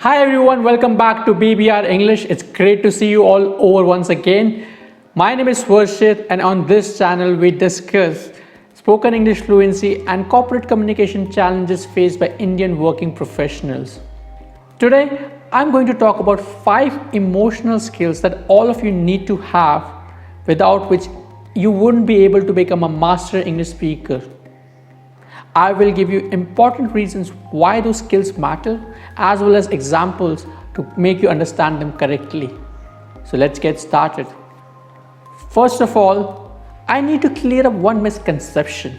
Hi everyone, welcome back to BBR English. It's great to see you all over once again. My name is Varshit and on this channel we discuss spoken English fluency and corporate communication challenges faced by Indian working professionals. Today, I'm going to talk about 5 emotional skills that all of you need to have, without which you wouldn't be able to become a master English speaker. I will give you important reasons why those skills matter, as well as examples to make you understand them correctly. So let's get started. First of all, I need to clear up one misconception.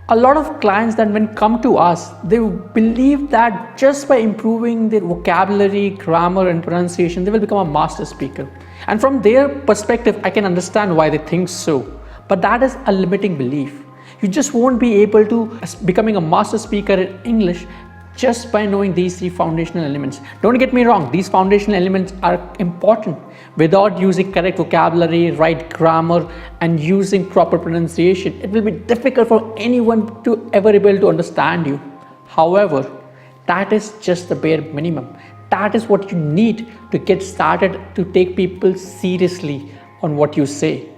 A lot of clients that when come to us, they believe that just by improving their vocabulary, grammar and pronunciation, they will become a master speaker. And from their perspective, I can understand why they think so. But that is a limiting belief. You just won't be able to becoming a master speaker in English just by knowing these 3 foundational elements. Don't get me wrong, these foundational elements are important. Without using correct vocabulary, right grammar and using proper pronunciation, it will be difficult for anyone to ever be able to understand you. However, that is just the bare minimum. That is what you need to get started to take people seriously on what you say.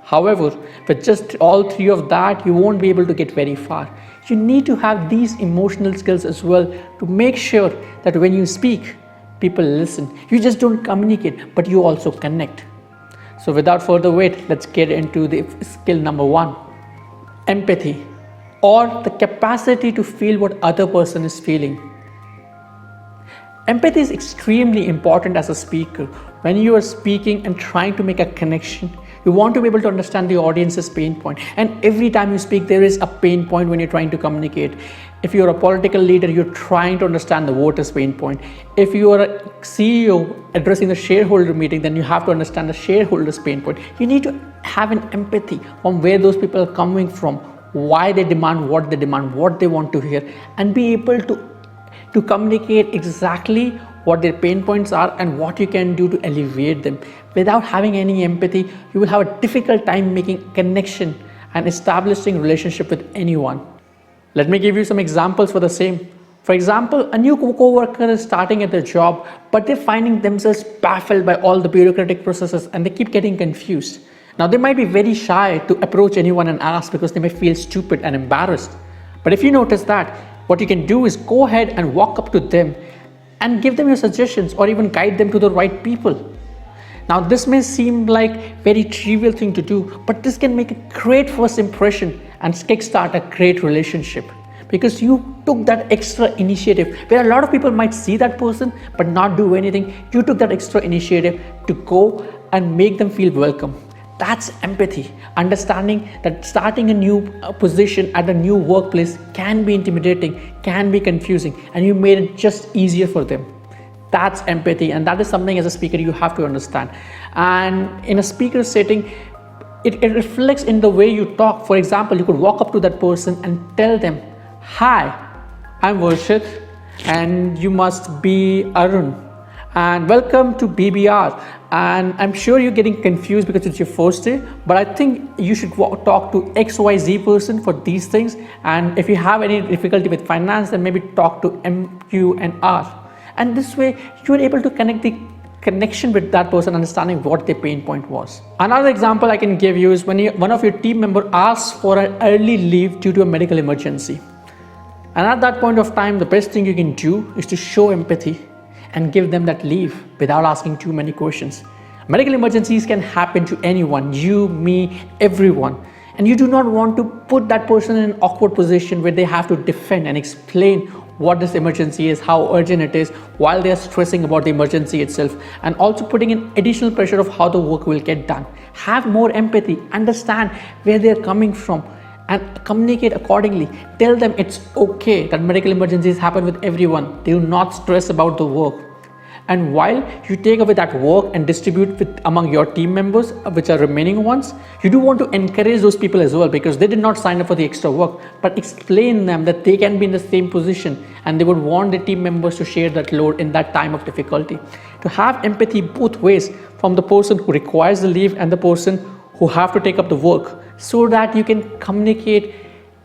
However, with just all 3 of that, you won't be able to get very far. You need to have these emotional skills as well to make sure that when you speak, people listen. You just don't communicate, but you also connect. So without further wait, let's get into the skill number 1. Empathy, or the capacity to feel what other person is feeling. Empathy is extremely important as a speaker. When you are speaking and trying to make a connection, you want to be able to understand the audience's pain point. And every time you speak, there is a pain point when you're trying to communicate. If you're a political leader, you're trying to understand the voters' pain point. If you are a CEO addressing the shareholder meeting, then you have to understand the shareholder's pain point. You need to have an empathy on where those people are coming from, why they demand, what they want to hear, and be able to communicate exactly what their pain points are and what you can do to alleviate them. Without having any empathy, you will have a difficult time making connection and establishing relationship with anyone. Let me give you some examples for the same. For example, a new co-worker is starting at their job, but they're finding themselves baffled by all the bureaucratic processes and they keep getting confused. Now, they might be very shy to approach anyone and ask because they may feel stupid and embarrassed. But if you notice that, what you can do is go ahead and walk up to them and give them your suggestions or even guide them to the right people. Now, this may seem like very trivial thing to do, but this can make a great first impression and kickstart a great relationship because you took that extra initiative. Where a lot of people might see that person but not do anything, you took that extra initiative to go and make them feel welcome. That's empathy. Understanding that starting a new position at a new workplace can be intimidating, can be confusing, and you made it just easier for them. That's empathy, and that is something as a speaker you have to understand. And in a speaker setting, it reflects in the way you talk. For example, you could walk up to that person and tell them, "Hi, I'm Varshit, and you must be Arun. And welcome to BBR. And I'm sure you're getting confused because it's your first day, but I think you should talk to XYZ person for these things. And if you have any difficulty with finance, then maybe talk to MQ and R." And this way, you're able to connect the connection with that person, understanding what their pain point was. Another example I can give you is when one of your team member asks for an early leave due to a medical emergency. And at that point of time, the best thing you can do is to show empathy and give them that leave without asking too many questions. Medical emergencies can happen to anyone, you, me, everyone. And you do not want to put that person in an awkward position where they have to defend and explain what this emergency is, how urgent it is, while they are stressing about the emergency itself, and also putting in additional pressure of how the work will get done. Have more empathy, understand where they're coming from, and communicate accordingly. Tell them it's okay that medical emergencies happen with everyone. Do not stress about the work. And while you take away that work and distribute it among your team members, which are remaining ones, you do want to encourage those people as well because they did not sign up for the extra work, but explain them that they can be in the same position and they would want the team members to share that load in that time of difficulty. To have empathy both ways, from the person who requires the leave and the person who have to take up the work, so that you can communicate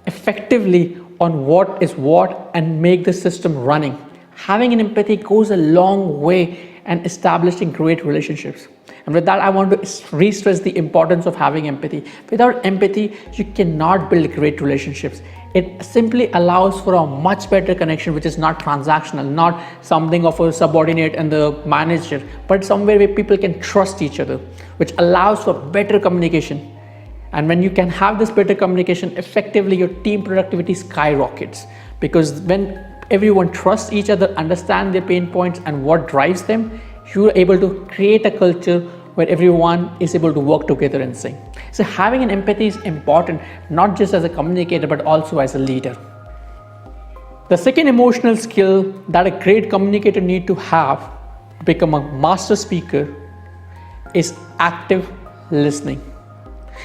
effectively on what is what and make the system running. having an empathy goes a long way in establishing great relationships. And with that, I want to re-stress the importance of having empathy. Without empathy, you cannot build great relationships. It simply allows for a much better connection, which is not transactional, not something of a subordinate and the manager, but somewhere where people can trust each other, which allows for better communication. And when you can have this better communication, effectively your team productivity skyrockets, because when everyone trusts each other, understand their pain points and what drives them, you're able to create a culture where everyone is able to work together and sync. So having an empathy is important, not just as a communicator, but also as a leader. The second emotional skill that a great communicator needs to have to become a master speaker is active listening.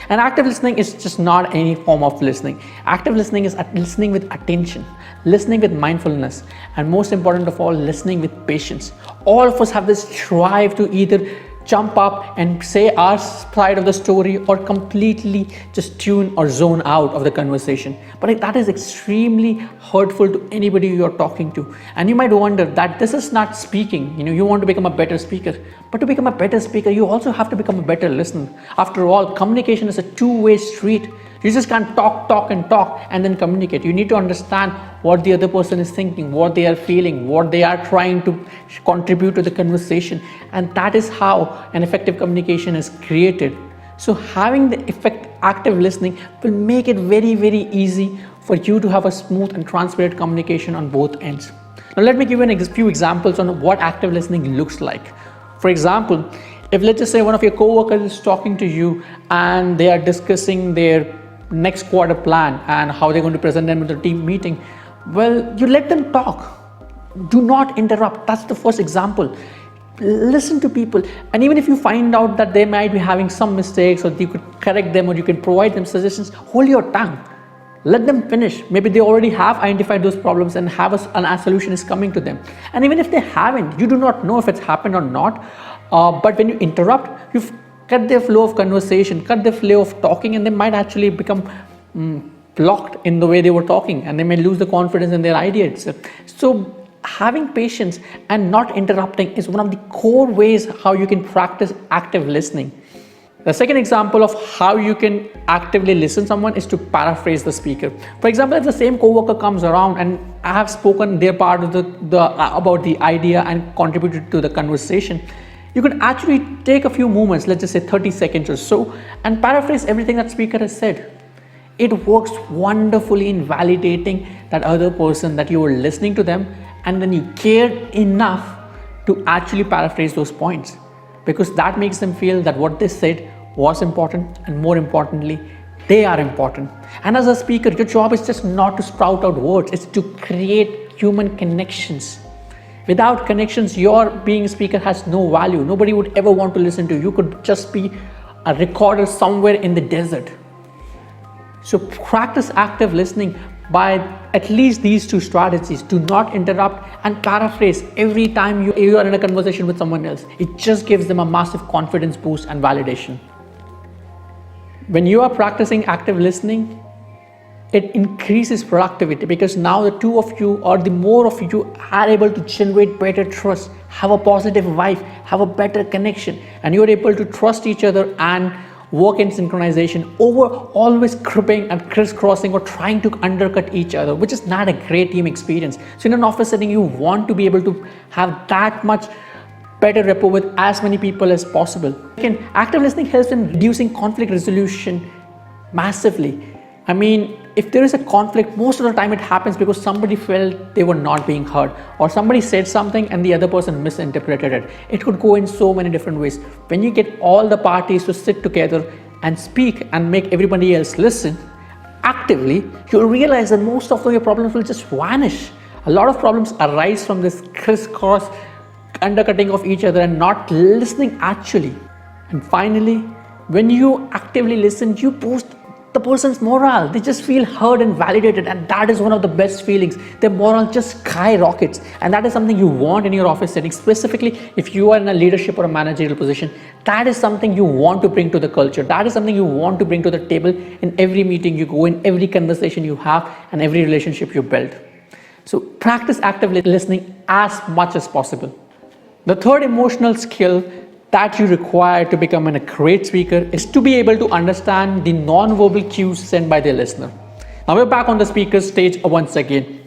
And active listening is just not any form of listening. Active listening is listening with attention, listening with mindfulness, and most important of all, listening with patience. All of us have this drive to either jump up and say our side of the story or completely just tune or zone out of the conversation. But that is extremely hurtful to anybody you're talking to. And you might wonder that this is not speaking. You want to become a better speaker. But to become a better speaker, you also have to become a better listener. After all, communication is a two-way street. You just can't talk and then communicate. You need to understand what the other person is thinking, what they are feeling, what they are trying to contribute to the conversation. And that is how an effective communication is created. So having the active listening will make it very, very easy for you to have a smooth and transparent communication on both ends. Now let me give you a few examples on what active listening looks like. For example, if let's just say one of your co-workers is talking to you and they are discussing their next quarter plan and how they're going to present them at the team meeting, well, you let them talk. Do not interrupt. That's the first example. Listen to people, and even if you find out that they might be having some mistakes, or you could correct them, or you can provide them suggestions, hold your tongue. Let them finish. Maybe they already have identified those problems and have a solution is coming to them. And even if they haven't, you do not know if it's happened or not. But when you interrupt, you've cut their flow of conversation, cut their flow of talking, and they might actually become blocked in the way they were talking, and they may lose the confidence in their idea itself. So having patience and not interrupting is one of the core ways how you can practice active listening. The second example of how you can actively listen to someone is to paraphrase the speaker. For example, if the same coworker comes around and I have spoken their part of about the idea and contributed to the conversation, you can actually take a few moments, let's just say 30 seconds or so, and paraphrase everything that speaker has said. It works wonderfully in validating that other person, that you were listening to them, and then you cared enough to actually paraphrase those points, because that makes them feel that what they said was important, and more importantly, they are important. And as a speaker, your job is just not to sprout out words, it's to create human connections. Without connections, your being a speaker has no value. Nobody would ever want to listen to you. You could just be a recorder somewhere in the desert. So practice active listening by at least these two strategies. Do not interrupt and paraphrase every time you are in a conversation with someone else. It just gives them a massive confidence boost and validation. When you are practicing active listening, it increases productivity, because now the two of you or the more of you are able to generate better trust, have a positive vibe, have a better connection, and you're able to trust each other and work in synchronization over always cribbing and crisscrossing or trying to undercut each other, which is not a great team experience. So in an office setting, you want to be able to have that much better rapport with as many people as possible. Again, active listening helps in reducing conflict resolution massively. I mean, if there is a conflict, most of the time it happens because somebody felt they were not being heard, or somebody said something and the other person misinterpreted it. It could go in so many different ways. When you get all the parties to sit together and speak and make everybody else listen actively, you'll realize that most of your problems will just vanish. A lot of problems arise from this crisscross undercutting of each other and not listening actually. And finally, when you actively listen, you boost the person's morale. They just feel heard and validated, and that is one of the best feelings. Their morale just skyrockets, and that is something you want in your office setting. Specifically, if you are in a leadership or a managerial position, that is something you want to bring to the culture. That is something you want to bring to the table in every meeting you go, in every conversation you have, and every relationship you build. So practice actively listening as much as possible. The third emotional skill that you require to become a great speaker is to be able to understand the non-verbal cues sent by the listener. Now we're back on the speaker stage once again,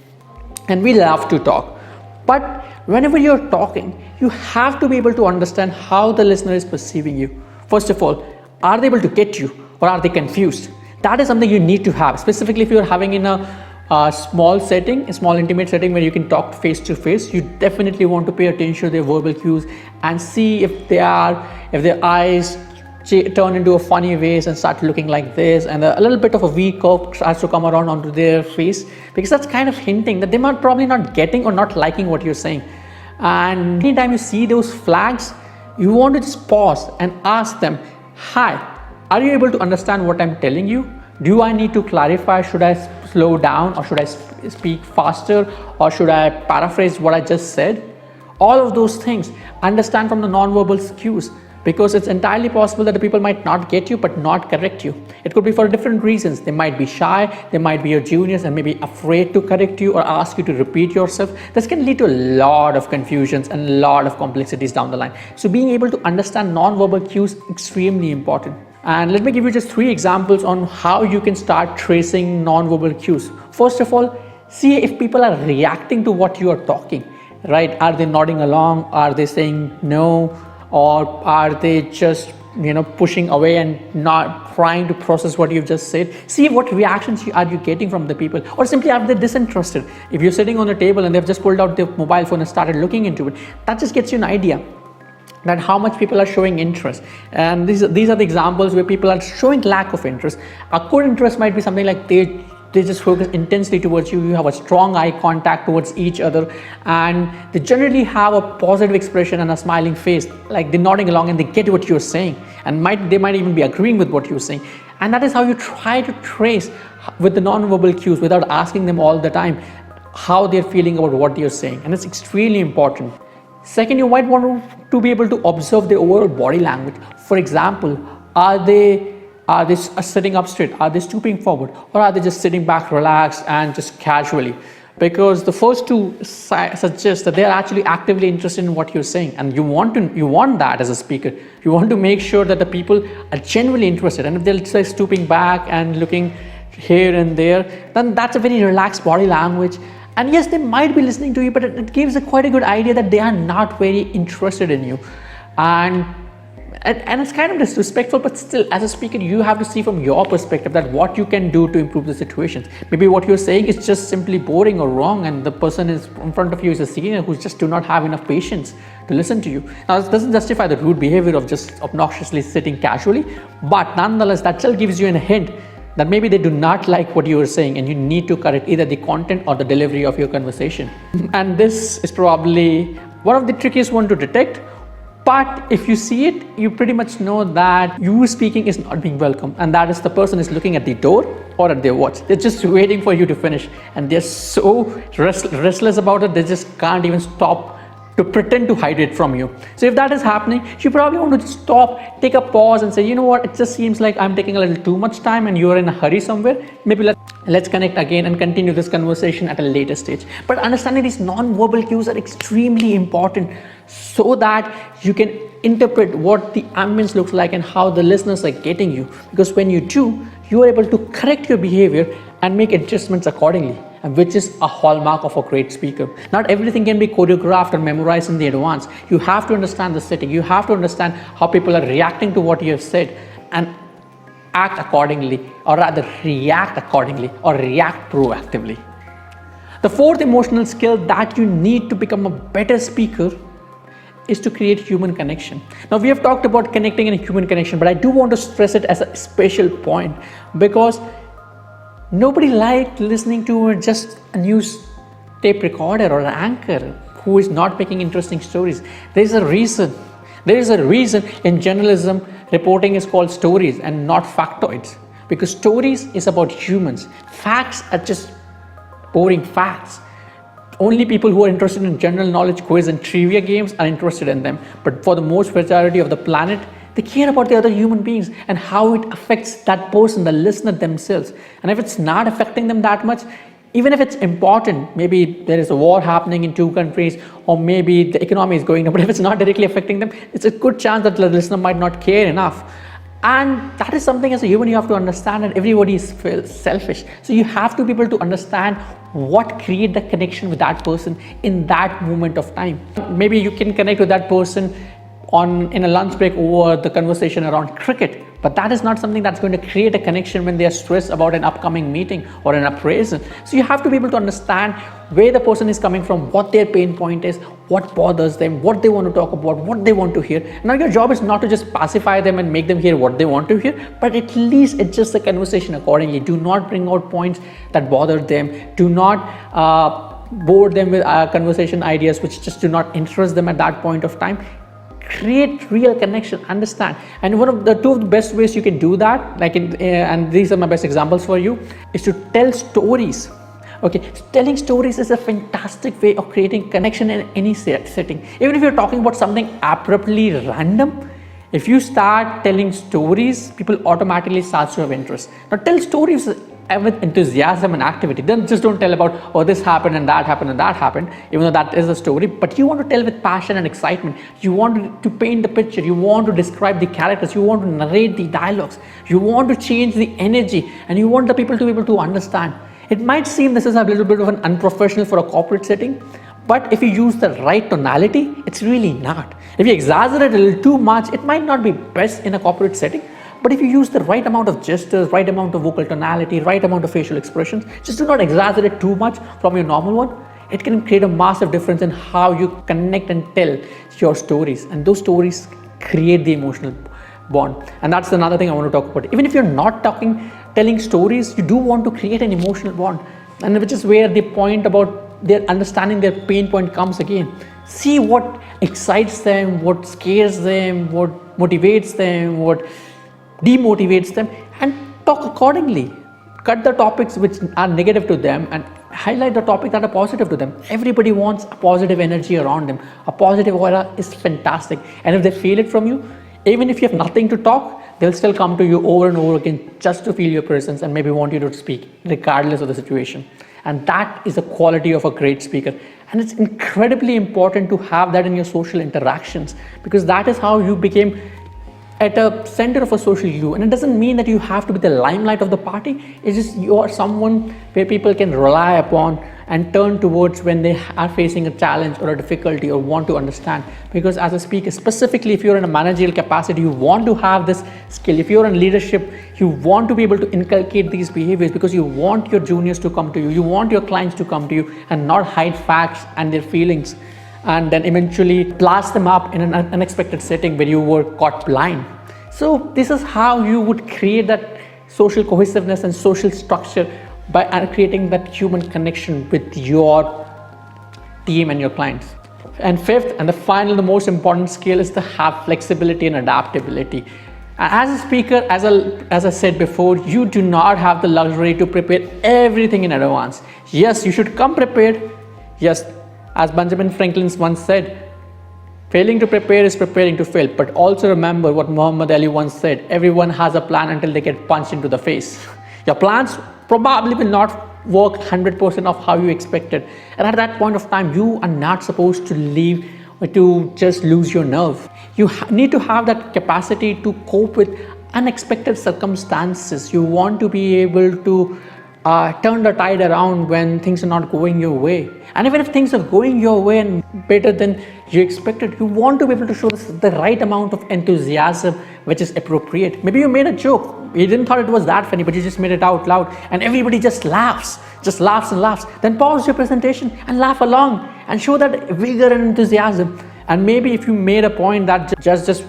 and we love to talk. But whenever you're talking, you have to be able to understand how the listener is perceiving you. First of all, are they able to get you or are they confused? That is something you need to have, specifically if you're having in a small setting, a small intimate setting where you can talk face to face. You definitely want to pay attention to their verbal cues and see if their eyes turn into a funny ways and start looking like this, and a little bit of a V curve starts to come around onto their face, because that's kind of hinting that they might probably not getting or not liking what you're saying. And anytime you see those flags, you want to just pause and ask them, hi, are you able to understand what I'm telling you? Do I need to clarify? Should I slow down, or should I speak faster, or should I paraphrase what I just said? All of those things, understand from the non-verbal cues, because it's entirely possible that the people might not get you but not correct you. It could be for different reasons. They might be shy, they might be your juniors and maybe afraid to correct you or ask you to repeat yourself. This can lead to a lot of confusions and a lot of complexities down the line. So being able to understand non-verbal cues is extremely important. And let me give you just 3 examples on how you can start tracing non-verbal cues. First of all, see if people are reacting to what you are talking, right? Are they nodding along? Are they saying no? Or are they just pushing away and not trying to process what you've just said? See what reactions are you getting from the people, or simply are they disinterested? If you're sitting on the table and they've just pulled out their mobile phone and started looking into it, that just gets you an idea that how much people are showing interest. And these are the examples where people are showing lack of interest. A good interest might be something like they just focus intensely towards you. You have a strong eye contact towards each other, and they generally have a positive expression and a smiling face, like they're nodding along and they get what you're saying, and they might even be agreeing with what you're saying. And that is how you try to trace with the non-verbal cues without asking them all the time how they're feeling about what you're saying. And it's extremely important. Second, you might want to be able to observe the overall body language. For example, are they sitting up straight? Are they stooping forward? Or are they just sitting back relaxed and just casually? Because the first two suggest that they are actually actively interested in what you're saying, and you want that as a speaker. You want to make sure that the people are genuinely interested, and if they're say stooping back and looking here and there, then that's a very relaxed body language. And yes, they might be listening to you, but it gives quite a good idea that they are not very interested in you. And it's kind of disrespectful, but still, as a speaker, you have to see from your perspective that what you can do to improve the situations. Maybe what you're saying is just simply boring or wrong, and the person is in front of you is a senior who just do not have enough patience to listen to you. Now, this doesn't justify the rude behavior of just obnoxiously sitting casually, but nonetheless, that still gives you a hint that maybe they do not like what you are saying, and you need to correct either the content or the delivery of your conversation. And this is probably one of the trickiest one to detect. But if you see it, you pretty much know that you speaking is not being welcome, and that is the person is looking at the door or at their watch. They're just waiting for you to finish, and they're so restless about it, they just can't even stop to pretend to hide it from you. So if that is happening, you probably want to just stop, take a pause and say, you know what, it just seems like I'm taking a little too much time and you're in a hurry somewhere. Maybe let's connect again and continue this conversation at a later stage. But understanding these non-verbal cues are extremely important so that you can interpret what the ambience looks like and how the listeners are getting you. Because when you do, you are able to correct your behavior and make adjustments accordingly, and which is a hallmark of a great speaker. Not everything can be choreographed or memorized in the advance. You have to understand the setting. You have to understand how people are reacting to what you have said and act accordingly, or rather react accordingly or react proactively. The fourth emotional skill that you need to become a better speaker is to create human connection. Now, we have talked about connecting and human connection, but I do want to stress it as a special point, because nobody likes listening to just a news tape recorder or an anchor who is not making interesting stories. There is a reason in journalism reporting is called stories and not factoids, because stories is about humans. Facts are just boring facts. Only people who are interested in general knowledge quiz and trivia games are interested in them. But for the most majority of the planet, they care about the other human beings and how it affects that person, the listener themselves. And if it's not affecting them that much, Even if it's important, maybe there is a war happening in two countries, or maybe the economy is going up, but if it's not directly affecting them, it's a good chance that the listener might not care enough. And that is something as a human you have to understand, that everybody is selfish. So you have to be able to understand what create the connection with that person in that moment of time. Maybe you can connect with that person in a lunch break over the conversation around cricket, but that is not something that's going to create a connection when they are stressed about an upcoming meeting or an appraisal. So you have to be able to understand where the person is coming from, what their pain point is, what bothers them, what they want to talk about, what they want to hear. Now your job is not to just pacify them and make them hear what they want to hear, but at least adjust the conversation accordingly. Do not bring out points that bother them. Do not bore them with conversation ideas which just do not interest them at that point of time. Create real connection, understand. And one of the two of the best ways you can do that, and these are my best examples for you, is to tell stories. Okay, telling stories is a fantastic way of creating connection in any setting. Even if you're talking about something abruptly random, if you start telling stories, people automatically start to have interest. Now tell stories with enthusiasm and activity. Then just don't tell about, oh, this happened and that happened and that happened, even though that is a story, but you want to tell with passion and excitement. You want to paint the picture, you want to describe the characters, you want to narrate the dialogues, you want to change the energy, and you want the people to be able to understand. It might seem this is a little bit of an unprofessional for a corporate setting, but if you use the right tonality, it's really not. If you exaggerate a little too much, it might not be best in a corporate setting. But if you use the right amount of gestures, right amount of vocal tonality, right amount of facial expressions, just do not exaggerate too much from your normal one, it can create a massive difference in how you connect and tell your stories. And those stories create the emotional bond. And that's another thing I want to talk about. Even if you're not telling stories, you do want to create an emotional bond. And which is where the point about their understanding their pain point comes again. See what excites them, what scares them, what motivates them, what demotivates them, and talk accordingly. Cut the topics which are negative to them and highlight the topics that are positive to them. Everybody wants a positive energy around them. A positive aura is fantastic, and if they feel it from you, even if you have nothing to talk, they'll still come to you over and over again just to feel your presence and maybe want you to speak regardless of the situation. And that is the quality of a great speaker. And it's incredibly important to have that in your social interactions, because that is how you became at a center of a social glue. And it doesn't mean that you have to be the limelight of the party. It's just you are someone where people can rely upon and turn towards when they are facing a challenge or a difficulty or want to understand. Because as a speaker, specifically if you're in a managerial capacity, you want to have this skill. If you're in leadership, you want to be able to inculcate these behaviors, because you want your juniors to come to you, you want your clients to come to you and not hide facts and their feelings, and then eventually blast them up in an unexpected setting where you were caught blind. So this is how you would create that social cohesiveness and social structure, by creating that human connection with your team and your clients. And fifth, and the final, the most important skill is to have flexibility and adaptability. As a speaker, as I said before, you do not have the luxury to prepare everything in advance. Yes, you should come prepared. Yes, as Benjamin Franklin once said, failing to prepare is preparing to fail. But also remember what Muhammad Ali once said, everyone has a plan until they get punched into the face. Your plans probably will not work 100% of how you expected. And at that point of time, you are not supposed to leave or to just lose your nerve. You need to have that capacity to cope with unexpected circumstances. You want to be able to turn the tide around when things are not going your way. And even if things are going your way and better than you expected, you want to be able to show the right amount of enthusiasm which is appropriate. Maybe you made a joke, you didn't thought it was that funny, but you just made it out loud and everybody just laughs and laughs. Then pause your presentation and laugh along and show that vigor and enthusiasm. And maybe if you made a point that just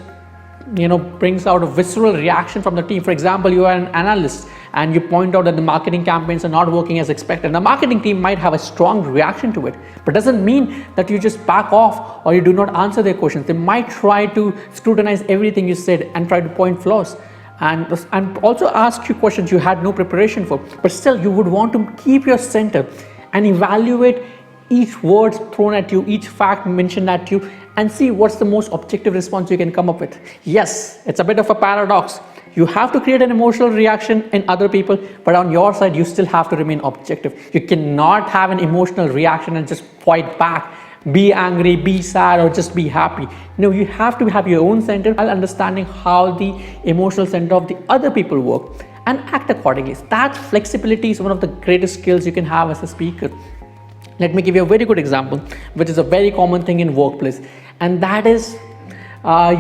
brings out a visceral reaction from the team. For example, you are an analyst and you point out that the marketing campaigns are not working as expected. The marketing team might have a strong reaction to it, but doesn't mean that you just back off or you do not answer their questions. They might try to scrutinize everything you said and try to point flaws and also ask you questions you had no preparation for. But still, you would want to keep your center and evaluate each word thrown at you, each fact mentioned at you, and see what's the most objective response you can come up with. Yes, it's a bit of a paradox. You have to create an emotional reaction in other people, but on your side, you still have to remain objective. You cannot have an emotional reaction and just fight back. Be angry, be sad, or just be happy. No, you have to have your own center while understanding how the emotional center of the other people work and act accordingly. That flexibility is one of the greatest skills you can have as a speaker. Let me give you a very good example, which is a very common thing in workplace, and that is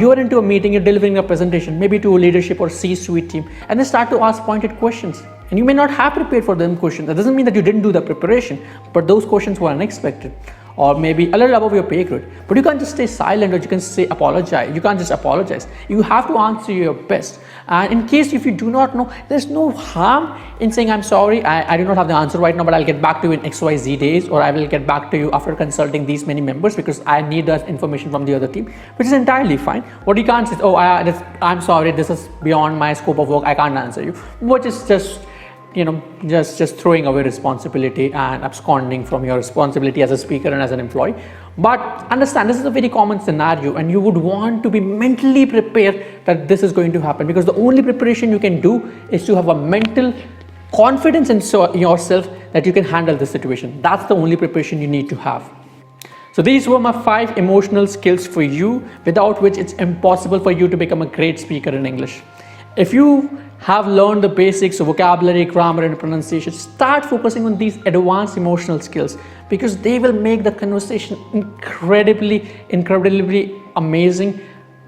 you are into a meeting, you're delivering a presentation, maybe to a leadership or C-suite team, and they start to ask pointed questions. And you may not have prepared for them questions. That doesn't mean that you didn't do the preparation, but those questions were unexpected, or maybe a little above your pay grade. But you can't just stay silent, or you can say apologize. You can't just apologize. You have to answer your best. And in case if you do not know, there's no harm in saying, I'm sorry, I do not have the answer right now, but I'll get back to you in XYZ days, or I will get back to you after consulting these many members because I need that information from the other team, which is entirely fine. What you can't say is, oh, I'm sorry, this is beyond my scope of work, I can't answer you, which is just just throwing away responsibility and absconding from your responsibility as a speaker and as an employee. But understand, this is a very common scenario, and you would want to be mentally prepared that this is going to happen, because the only preparation you can do is to have a mental confidence in yourself that you can handle the situation. That's the only preparation you need to have. So these were my 5 emotional skills for you, without which it's impossible for you to become a great speaker in English. If you have learned the basics of vocabulary, grammar, and pronunciation, start focusing on these advanced emotional skills, because they will make the conversation incredibly amazing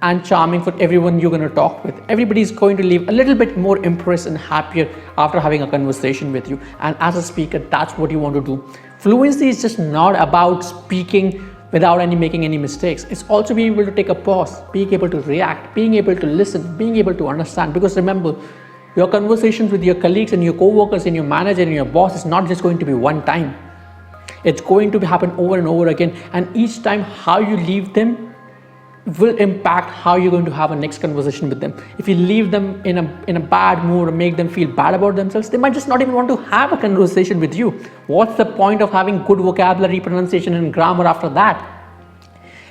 and charming for everyone you're going to talk with. Everybody is going to leave a little bit more impressed and happier after having a conversation with you. And as a speaker, that's what you want to do. Fluency is just not about speaking without making any mistakes. It's also being able to take a pause, being able to react, being able to listen, being able to understand. Because remember, your conversations with your colleagues and your co-workers and your manager and your boss is not just going to be one time. It's going to happen over and over again. And each time how you leave them will impact how you're going to have a next conversation with them. If you leave them in a bad mood or make them feel bad about themselves, they might just not even want to have a conversation with you. What's the point of having good vocabulary, pronunciation, and grammar after that?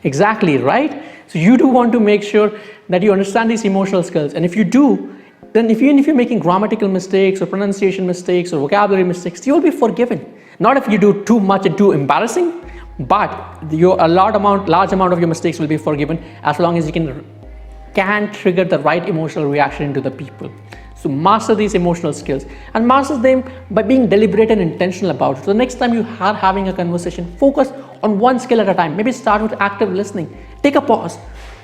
Exactly, right? So you do want to make sure that you understand these emotional skills. And if you do, then even if you're making grammatical mistakes or pronunciation mistakes or vocabulary mistakes, you'll be forgiven. Not if you do too much and too embarrassing, but a large amount of your mistakes will be forgiven, as long as you can trigger the right emotional reaction into the people. So master these emotional skills, and master them by being deliberate and intentional about it. So the next time you are having a conversation, focus on one skill at a time. Maybe start with active listening. Take a pause.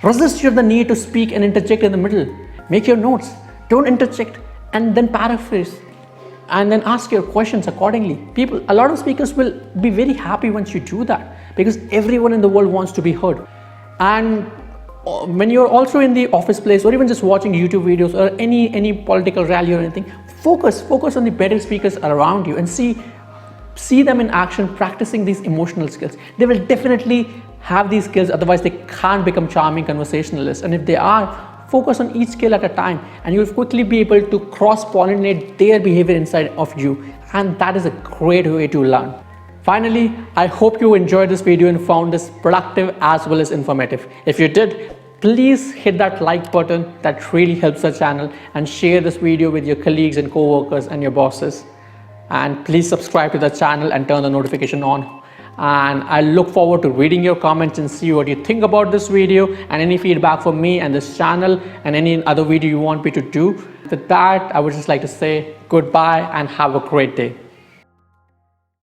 Resist the need to speak and interject in the middle. Make your notes. Don't interject, and then paraphrase, and then ask your questions accordingly. A lot of speakers will be very happy once you do that, because everyone in the world wants to be heard. And when you're also in the office place, or even just watching YouTube videos or any political rally or anything, focus on the better speakers around you and see them in action, practicing these emotional skills. They will definitely have these skills, otherwise they can't become charming conversationalists. And if they are, focus on each skill at a time, and you'll quickly be able to cross-pollinate their behavior inside of you. And that is a great way to learn. Finally, I hope you enjoyed this video and found this productive as well as informative. If you did, please hit that like button. That really helps the channel, and share this video with your colleagues and co-workers and your bosses. And please subscribe to the channel and turn the notification on. And I look forward to reading your comments and see what you think about this video, and any feedback for me and this channel and any other video you want me to do. With that, I would just like to say goodbye and have a great day.